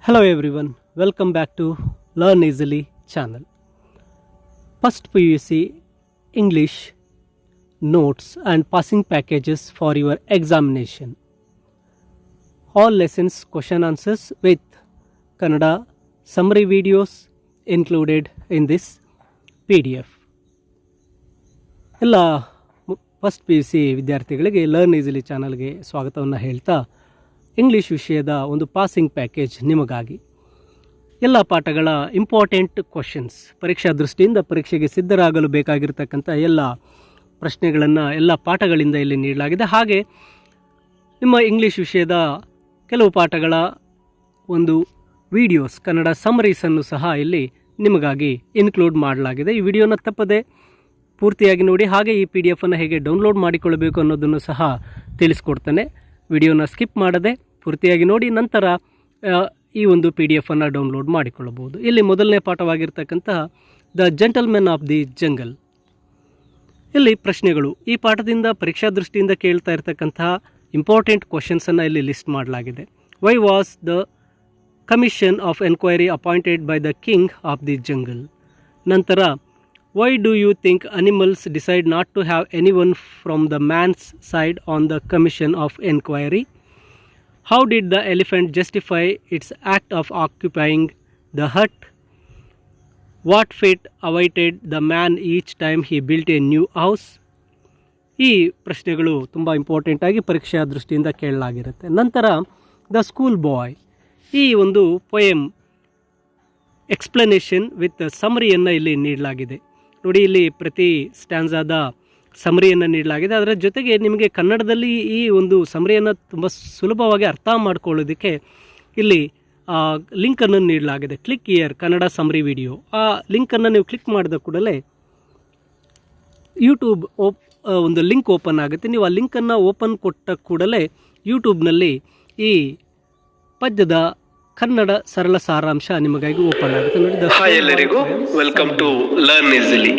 Hello everyone, welcome back to Learn Easily channel. First PUC English notes and passing packages for your examination. All lessons question answers with Kannada summary videos included in this PDF. ಎಲ್ಲ first P U C ವಿದ್ಯಾರ್ಥಿಗಳಿಗೆ learn easily ಚಾನಲ್ಗೆ ಸ್ವಾಗತವನ್ನು ಹೇಳ್ತಾ English ವಿಷಯದ ಒಂದು passing package ನಿಮಗಾಗಿ ಎಲ್ಲ ಪಾಠಗಳ important questions ಪರೀಕ್ಷಾ ದೃಷ್ಟಿಯಿಂದ ಪರೀಕ್ಷೆಗೆ ಸಿದ್ಧರಾಗಲು ಬೇಕಾಗಿರ್ತಕ್ಕಂಥ ಎಲ್ಲ ಪ್ರಶ್ನೆಗಳನ್ನು ಎಲ್ಲ ಪಾಠಗಳಿಂದ ಇಲ್ಲಿ ನೀಡಲಾಗಿದೆ. ಹಾಗೆ ನಿಮ್ಮ ಇಂಗ್ಲೀಷ್ ವಿಷಯದ ಕೆಲವು ಪಾಠಗಳ ಒಂದು ವಿಡಿಯೋಸ್ ಕನ್ನಡ ಸಮರೀಸನ್ನು ಸಹ ಇಲ್ಲಿ ನಿಮಗಾಗಿ ಇನ್ಕ್ಲೂಡ್ ಮಾಡಲಾಗಿದೆ. ಈ ವಿಡಿಯೋನ ತಪ್ಪದೆ ಪೂರ್ತಿಯಾಗಿ ನೋಡಿ. ಹಾಗೆ ಈ ಪಿ ಡಿ ಎಫನ್ನು ಹೇಗೆ ಡೌನ್ಲೋಡ್ ಮಾಡಿಕೊಳ್ಳಬೇಕು ಅನ್ನೋದನ್ನು ಸಹ ತಿಳಿಸ್ಕೊಡ್ತಾನೆ. ವಿಡಿಯೋನ ಸ್ಕಿಪ್ ಮಾಡದೆ ಪೂರ್ತಿಯಾಗಿ ನೋಡಿ, ನಂತರ ಈ ಒಂದು ಪಿ ಡಿ ಎಫನ್ನು ಡೌನ್ಲೋಡ್ ಮಾಡಿಕೊಳ್ಳಬಹುದು. ಇಲ್ಲಿ ಮೊದಲನೇ ಪಾಠವಾಗಿರ್ತಕ್ಕಂತಹ the gentlemen of the jungle. ಇಲ್ಲಿ ಪ್ರಶ್ನೆಗಳು ಈ ಪಾಠದಿಂದ ಪರೀಕ್ಷಾ ದೃಷ್ಟಿಯಿಂದ ಕೇಳ್ತಾ ಇರತಕ್ಕಂತಹ ಇಂಪಾರ್ಟೆಂಟ್ ಕ್ವಶನ್ಸನ್ನು ಇಲ್ಲಿ ಲಿಸ್ಟ್ ಮಾಡಲಾಗಿದೆ. Why was the commission of enquiry appointed by the king of the jungle. ನಂತರ why do you think animals decide not to have anyone from the man's side on the commission of inquiry? How did the elephant justify its act of occupying the hut? What fate awaited the man each time he built a new house? ಈ ಪ್ರಶ್ನೆಗಳು ತುಂಬ important ಆಗಿ ಪರೀಕ್ಷಾ ದೃಷ್ಟಿಯಿಂದ ಕೇಳಲಾಗಿರುತ್ತೆ. ನಂತರ the school boy, ಈ ಒಂದು poem explanation with ಸಮರಿಯನ್ನು ಇಲ್ಲಿ ನೀಡಲಾಗಿದೆ. ನೋಡಿ, ಇಲ್ಲಿ ಪ್ರತಿ ಸ್ಟ್ಯಾನ್ಸಾದ ಸಮರಿಯನ್ನು ನೀಡಲಾಗಿದೆ. ಅದರ ಜೊತೆಗೆ ನಿಮಗೆ ಕನ್ನಡದಲ್ಲಿ ಈ ಒಂದು ಸಮರಿಯನ್ನು ತುಂಬ ಸುಲಭವಾಗಿ ಅರ್ಥ ಮಾಡ್ಕೊಳ್ಳೋದಕ್ಕೆ ಇಲ್ಲಿ ಲಿಂಕನ್ನು ನೀಡಲಾಗಿದೆ. Click year Kannada summary video. ಆ ಲಿಂಕನ್ನು ನೀವು ಕ್ಲಿಕ್ ಮಾಡಿದ ಕೂಡಲೇ ಯೂಟ್ಯೂಬ್ ಒಂದು ಲಿಂಕ್ ಓಪನ್ ಆಗುತ್ತೆ. ನೀವು ಆ ಲಿಂಕನ್ನು ಓಪನ್ ಕೊಟ್ಟ ಕೂಡಲೇ ಯೂಟ್ಯೂಬ್ನಲ್ಲಿ ಈ ಪದ್ಯದ ಕನ್ನಡ ಸರಳ ಸಾರಾಂಶ ನಿಮಗಾಗಿ ಓಪನ್ ಆಗುತ್ತೆ. ನೋಡಿ, ಎಲ್ಲರಿಗೂ ವೆಲ್ಕಮ್ ಟು ಲರ್ನ್ ಈಸಿಲಿ.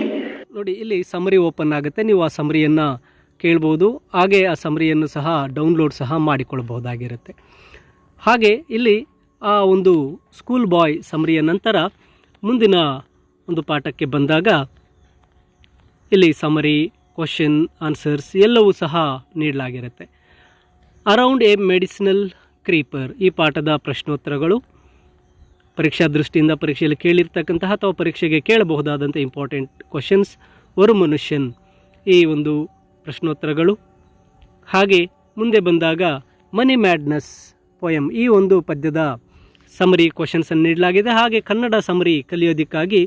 ನೋಡಿ, ಇಲ್ಲಿ ಸಮರಿ ಓಪನ್ ಆಗುತ್ತೆ. ನೀವು ಆ ಸಮರಿಯನ್ನು ಕೇಳ್ಬೋದು. ಹಾಗೆ ಆ ಸಮರಿಯನ್ನು ಸಹ ಡೌನ್ಲೋಡ್ ಸಹ ಮಾಡಿಕೊಳ್ಬಹುದಾಗಿರುತ್ತೆ. ಹಾಗೆ ಇಲ್ಲಿ ಆ ಒಂದು ಸ್ಕೂಲ್ ಬಾಯ್ ಸಮರಿಯ ನಂತರ ಮುಂದಿನ ಒಂದು ಪಾಠಕ್ಕೆ ಬಂದಾಗ ಇಲ್ಲಿ ಸಮರಿ, ಕ್ವಶನ್, ಆನ್ಸರ್ಸ್ ಎಲ್ಲವೂ ಸಹ ನೀಡಲಾಗಿರುತ್ತೆ. ಅರೌಂಡ್ ಎ ಮೆಡಿಸಿನಲ್ ಕ್ರೀಪರ್, ಈ ಪಾಠದ ಪ್ರಶ್ನೋತ್ತರಗಳು ಪರೀಕ್ಷಾ ದೃಷ್ಟಿಯಿಂದ ಪರೀಕ್ಷೆಯಲ್ಲಿ ಕೇಳಿರ್ತಕ್ಕಂತಹ ಅಥವಾ ಪರೀಕ್ಷೆಗೆ ಕೇಳಬಹುದಾದಂಥ ಇಂಪಾರ್ಟೆಂಟ್ ಕ್ವಶನ್ಸ್. ಒಂದು ಮನುಷ್ಯನ್, ಈ ಒಂದು ಪ್ರಶ್ನೋತ್ತರಗಳು. ಹಾಗೆ ಮುಂದೆ ಬಂದಾಗ ಮನಿ ಮ್ಯಾಡ್ನೆಸ್ ಪೊಯಮ್, ಈ ಒಂದು ಪದ್ಯದ ಸಮರಿ ಕ್ವಶನ್ಸನ್ನು ನೀಡಲಾಗಿದೆ. ಹಾಗೆ ಕನ್ನಡ ಸಮರಿ ಕಲಿಯೋದಕ್ಕಾಗಿ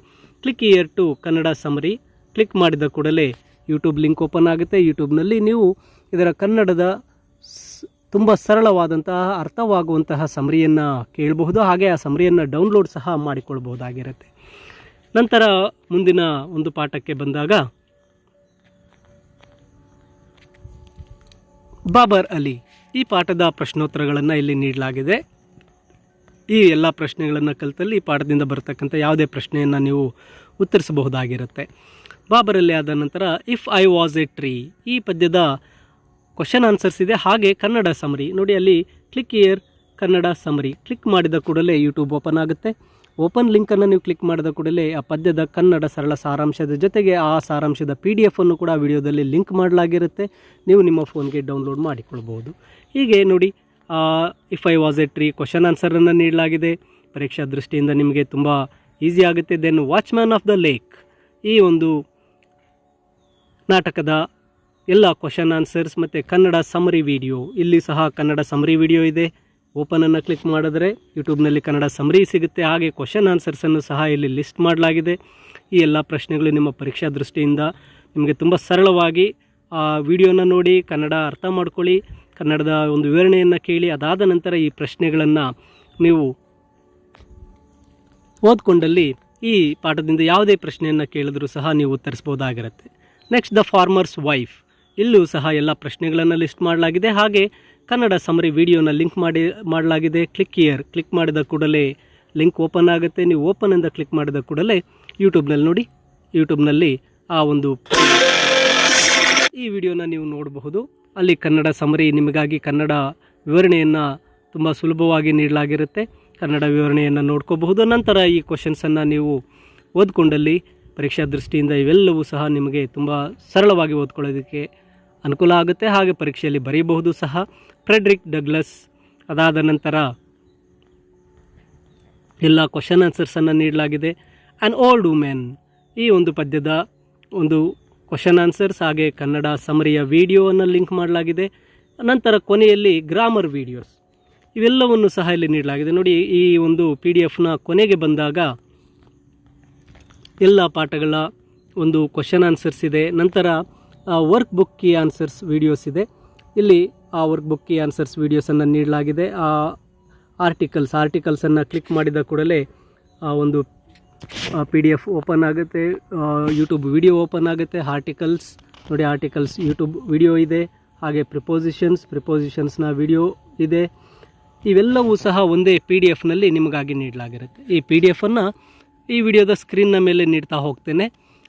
click here to Kannada summary click ಮಾಡಿದ ಕೂಡಲೇ ಯೂಟ್ಯೂಬ್ ಲಿಂಕ್ ಓಪನ್ ಆಗುತ್ತೆ. ಯೂಟ್ಯೂಬ್ನಲ್ಲಿ ನೀವು ಇದರ ಕನ್ನಡದ ತುಂಬ ಸರಳವಾದಂತಹ ಅರ್ಥವಾಗುವಂತಹ ಸಮರಿಯನ್ನು ಕೇಳಬಹುದು. ಹಾಗೆ ಆ ಸಮರಿಯನ್ನು ಡೌನ್ಲೋಡ್ ಸಹ ಮಾಡಿಕೊಳ್ಬಹುದಾಗಿರುತ್ತೆ. ನಂತರ ಮುಂದಿನ ಒಂದು ಪಾಠಕ್ಕೆ ಬಂದಾಗ ಬಾಬರ್ ಅಲಿ, ಈ ಪಾಠದ ಪ್ರಶ್ನೋತ್ತರಗಳನ್ನು ಇಲ್ಲಿ ನೀಡಲಾಗಿದೆ. ಈ ಎಲ್ಲ ಪ್ರಶ್ನೆಗಳನ್ನು ಕಲಿತಲ್ಲಿ ಈ ಪಾಠದಿಂದ ಬರತಕ್ಕಂಥ ಯಾವುದೇ ಪ್ರಶ್ನೆಯನ್ನು ನೀವು ಉತ್ತರಿಸಬಹುದಾಗಿರುತ್ತೆ. ಬಾಬರ್ ಅಲಿ ಆದ ನಂತರ if I was a tree, ಈ ಪದ್ಯದ ಕ್ವಶನ್ ಆನ್ಸರ್ಸ್ ಇದೆ. ಹಾಗೆ ಕನ್ನಡ ಸಮರಿ ನೋಡಿ, ಅಲ್ಲಿ click year Kannada summary click ಮಾಡಿದ ಕೂಡಲೇ ಯೂಟ್ಯೂಬ್ ಓಪನ್ ಆಗುತ್ತೆ. ಓಪನ್ ಲಿಂಕನ್ನು ನೀವು ಕ್ಲಿಕ್ ಮಾಡಿದ ಕೂಡಲೇ ಆ ಪದ್ಯದ ಕನ್ನಡ ಸರಳ ಸಾರಾಂಶದ ಜೊತೆಗೆ ಆ ಸಾರಾಂಶದ PDF ಅನ್ನು ಕೂಡ ವಿಡಿಯೋದಲ್ಲಿ ಲಿಂಕ್ ಮಾಡಲಾಗಿರುತ್ತೆ. ನೀವು ನಿಮ್ಮ ಫೋನ್ಗೆ ಡೌನ್ಲೋಡ್ ಮಾಡಿಕೊಳ್ಬೋದು. ಹೀಗೆ ನೋಡಿ, if I was a tree question ಆನ್ಸರನ್ನು ನೀಡಲಾಗಿದೆ. ಪರೀಕ್ಷಾ ದೃಷ್ಟಿಯಿಂದ ನಿಮಗೆ ತುಂಬ ಈಸಿ ಆಗುತ್ತೆ. Then watchman of the lake, ಈ ಒಂದು ನಾಟಕದ ಎಲ್ಲ ಕ್ವಶನ್ ಆನ್ಸರ್ಸ್ ಮತ್ತು ಕನ್ನಡ ಸಮರಿ ವಿಡಿಯೋ, ಇಲ್ಲಿ ಸಹ ಕನ್ನಡ ಸಮರಿ ವಿಡಿಯೋ ಇದೆ. ಓಪನನ್ನು ಕ್ಲಿಕ್ ಮಾಡಿದ್ರೆ ಯೂಟ್ಯೂಬ್ನಲ್ಲಿ ಕನ್ನಡ ಸಮರಿ ಸಿಗುತ್ತೆ. ಹಾಗೆ ಕ್ವಶನ್ ಆನ್ಸರ್ಸನ್ನು ಸಹ ಇಲ್ಲಿ ಲಿಸ್ಟ್ ಮಾಡಲಾಗಿದೆ. ಈ ಎಲ್ಲ ಪ್ರಶ್ನೆಗಳು ನಿಮ್ಮ ಪರೀಕ್ಷಾ ದೃಷ್ಟಿಯಿಂದ ನಿಮಗೆ ತುಂಬ ಸರಳವಾಗಿ ಆ ವಿಡಿಯೋನ ನೋಡಿ ಕನ್ನಡ ಅರ್ಥ ಮಾಡ್ಕೊಳ್ಳಿ, ಕನ್ನಡದ ಒಂದು ವಿವರಣೆಯನ್ನು ಕೇಳಿ, ಅದಾದ ನಂತರ ಈ ಪ್ರಶ್ನೆಗಳನ್ನು ನೀವು ಓದ್ಕೊಂಡಲ್ಲಿ ಈ ಪಾಠದಿಂದ ಯಾವುದೇ ಪ್ರಶ್ನೆಯನ್ನು ಕೇಳಿದ್ರೂ ಸಹ ನೀವು ಉತ್ತರಿಸ್ಬೋದಾಗಿರುತ್ತೆ. ನೆಕ್ಸ್ಟ್ ದ ಫಾರ್ಮರ್ಸ್ ವೈಫ್, ಇಲ್ಲೂ ಸಹ ಎಲ್ಲ ಪ್ರಶ್ನೆಗಳನ್ನು ಲಿಸ್ಟ್ ಮಾಡಲಾಗಿದೆ. ಹಾಗೆ ಕನ್ನಡ ಸಮರಿ ವಿಡಿಯೋನ ಲಿಂಕ್ ಮಾಡಲಾಗಿದೆ. ಕ್ಲಿಕ್ ಇಯರ್ ಕ್ಲಿಕ್ ಮಾಡಿದ ಕೂಡಲೇ ಲಿಂಕ್ ಓಪನ್ ಆಗುತ್ತೆ. ನೀವು ಓಪನ್ ಅಂತ ಕ್ಲಿಕ್ ಮಾಡಿದ ಕೂಡಲೇ ಯೂಟ್ಯೂಬ್ನಲ್ಲಿ ನೋಡಿ, ಯೂಟ್ಯೂಬ್ನಲ್ಲಿ ಆ ಒಂದು ಈ ವಿಡಿಯೋನ ನೀವು ನೋಡಬಹುದು. ಅಲ್ಲಿ ಕನ್ನಡ ಸಮರಿ ನಿಮಗಾಗಿ ಕನ್ನಡ ವಿವರಣೆಯನ್ನು ತುಂಬ ಸುಲಭವಾಗಿ ನೀಡಲಾಗಿರುತ್ತೆ. ಕನ್ನಡ ವಿವರಣೆಯನ್ನು ನೋಡ್ಕೋಬಹುದು. ನಂತರ ಈ ಕ್ವಶನ್ಸನ್ನು ನೀವು ಓದ್ಕೊಂಡಲ್ಲಿ ಪರೀಕ್ಷಾ ದೃಷ್ಟಿಯಿಂದ ಇವೆಲ್ಲವೂ ಸಹ ನಿಮಗೆ ತುಂಬ ಸರಳವಾಗಿ ಓದ್ಕೊಳ್ಳೋದಕ್ಕೆ ಅನುಕೂಲ ಆಗುತ್ತೆ. ಹಾಗೆ ಪರೀಕ್ಷೆಯಲ್ಲಿ ಬರೆಯಬಹುದು ಸಹ. ಫ್ರೆಡ್ರಿಕ್ ಡಗ್ಲಸ್, ಅದಾದ ನಂತರ ಎಲ್ಲ ಕ್ವಶನ್ ಆನ್ಸರ್ಸನ್ನು ನೀಡಲಾಗಿದೆ. ಆ್ಯನ್ ಓಲ್ಡ್ ವುಮೆನ್, ಈ ಒಂದು ಪದ್ಯದ ಒಂದು ಕ್ವಶನ್ ಆನ್ಸರ್ಸ್ ಹಾಗೆ ಕನ್ನಡ ಸಮರಿಯ ವಿಡಿಯೋವನ್ನು ಲಿಂಕ್ ಮಾಡಲಾಗಿದೆ. ನಂತರ ಕೊನೆಯಲ್ಲಿ ಗ್ರಾಮರ್ ವಿಡಿಯೋಸ್ ಇವೆಲ್ಲವನ್ನು ಸಹ ಇಲ್ಲಿ ನೀಡಲಾಗಿದೆ. ನೋಡಿ, ಈ ಒಂದು PDF ಕೊನೆಗೆ ಬಂದಾಗ ಎಲ್ಲ ಪಾಠಗಳ ಒಂದು ಕ್ವಶನ್ ಆನ್ಸರ್ಸ್ ಇದೆ. ನಂತರ work book key answers videos ಇದೆ. ಇಲ್ಲಿ ಆ ವರ್ಕ್ ಬುಕ್ ಕೀ ಆನ್ಸರ್ಸ್ ವಿಡಿಯೋಸನ್ನು ನೀಡಲಾಗಿದೆ. ಆ ಆರ್ಟಿಕಲ್ಸನ್ನು ಕ್ಲಿಕ್ ಮಾಡಿದ ಕೂಡಲೇ ಆ ಒಂದು PDF ಓಪನ್ ಆಗುತ್ತೆ, ಯೂಟ್ಯೂಬ್ ವಿಡಿಯೋ ಓಪನ್ ಆಗುತ್ತೆ. ನೋಡಿ, ಆರ್ಟಿಕಲ್ಸ್ ಯೂಟ್ಯೂಬ್ ವಿಡಿಯೋ ಇದೆ. ಹಾಗೆ ಪ್ರಿಪೋಸಿಷನ್ಸ್ನ ವಿಡಿಯೋ ಇದೆ. ಇವೆಲ್ಲವೂ ಸಹ ಒಂದೇ PDF ನಿಮಗಾಗಿ ನೀಡಲಾಗಿರುತ್ತೆ. ಈ PDF ಈ ವಿಡಿಯೋದ ಸ್ಕ್ರೀನ್ನ ಮೇಲೆ ನೀಡ್ತಾ ಹೋಗ್ತೇನೆ.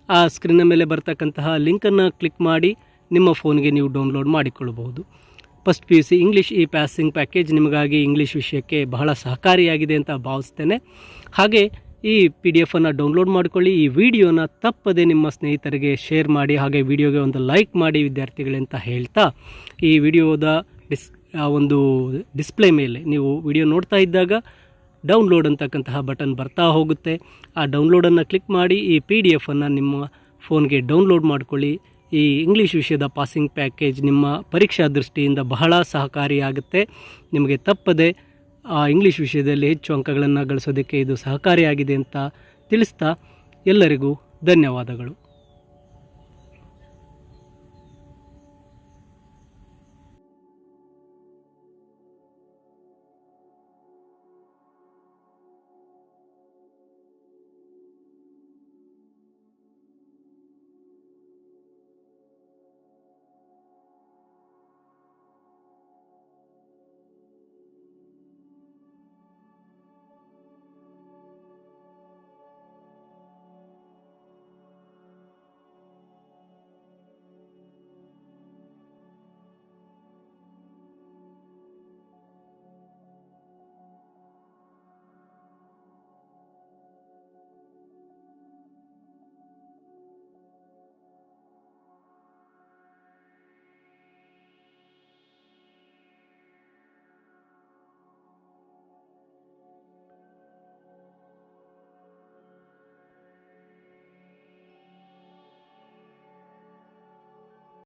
ಆ ಸ್ಕ್ರೀನ್ನ ಮೇಲೆ ಬರ್ತಕ್ಕಂತಹ ಲಿಂಕನ್ನು ಕ್ಲಿಕ್ ಮಾಡಿ ನಿಮ್ಮ ಫೋನ್ಗೆ ನೀವು ಡೌನ್ಲೋಡ್ ಮಾಡಿಕೊಳ್ಳಬಹುದು. ಫಸ್ಟ್ PUC ಇಂಗ್ಲೀಷ್ ಈ ಪಾಸಿಂಗ್ ಪ್ಯಾಕೇಜ್ ನಿಮಗಾಗಿ ಇಂಗ್ಲೀಷ್ ವಿಷಯಕ್ಕೆ ಬಹಳ ಸಹಕಾರಿಯಾಗಿದೆ ಅಂತ ಭಾವಿಸ್ತೇನೆ. ಹಾಗೆ ಈ PDF ಡೌನ್ಲೋಡ್ ಮಾಡಿಕೊಳ್ಳಿ. ಈ ವಿಡಿಯೋನ ತಪ್ಪದೆ ನಿಮ್ಮ ಸ್ನೇಹಿತರಿಗೆ ಶೇರ್ ಮಾಡಿ. ಹಾಗೆ ವಿಡಿಯೋಗೆ ಒಂದು ಲೈಕ್ ಮಾಡಿ ವಿದ್ಯಾರ್ಥಿಗಳೇ ಅಂತ ಹೇಳ್ತಾ, ಈ ವಿಡಿಯೋದ ಒಂದು ಡಿಸ್ಪ್ಲೇ ಮೇಲೆ ನೀವು ವಿಡಿಯೋ ನೋಡ್ತಾ ಇದ್ದಾಗ ಡೌನ್ಲೋಡ್ ಅಂತಕ್ಕಂತಹ ಬಟನ್ ಬರ್ತಾ ಹೋಗುತ್ತೆ. ಆ ಡೌನ್ಲೋಡನ್ನು ಕ್ಲಿಕ್ ಮಾಡಿ ಈ PDF ನಿಮ್ಮ ಫೋನ್ಗೆ ಡೌನ್ಲೋಡ್ ಮಾಡಿಕೊಳ್ಳಿ. ಈ ಇಂಗ್ಲೀಷ್ ವಿಷಯದ ಪಾಸಿಂಗ್ ಪ್ಯಾಕೇಜ್ ನಿಮ್ಮ ಪರೀಕ್ಷಾ ದೃಷ್ಟಿಯಿಂದ ಬಹಳ ಸಹಕಾರಿಯಾಗುತ್ತೆ. ನಿಮಗೆ ತಪ್ಪದೆ ಇಂಗ್ಲೀಷ್ ವಿಷಯದಲ್ಲಿ ಹೆಚ್ಚು ಅಂಕಗಳನ್ನು ಗಳಿಸೋದಕ್ಕೆ ಇದು ಸಹಕಾರಿಯಾಗಿದೆ ಅಂತ ತಿಳಿಸ್ತಾ ಎಲ್ಲರಿಗೂ ಧನ್ಯವಾದಗಳು.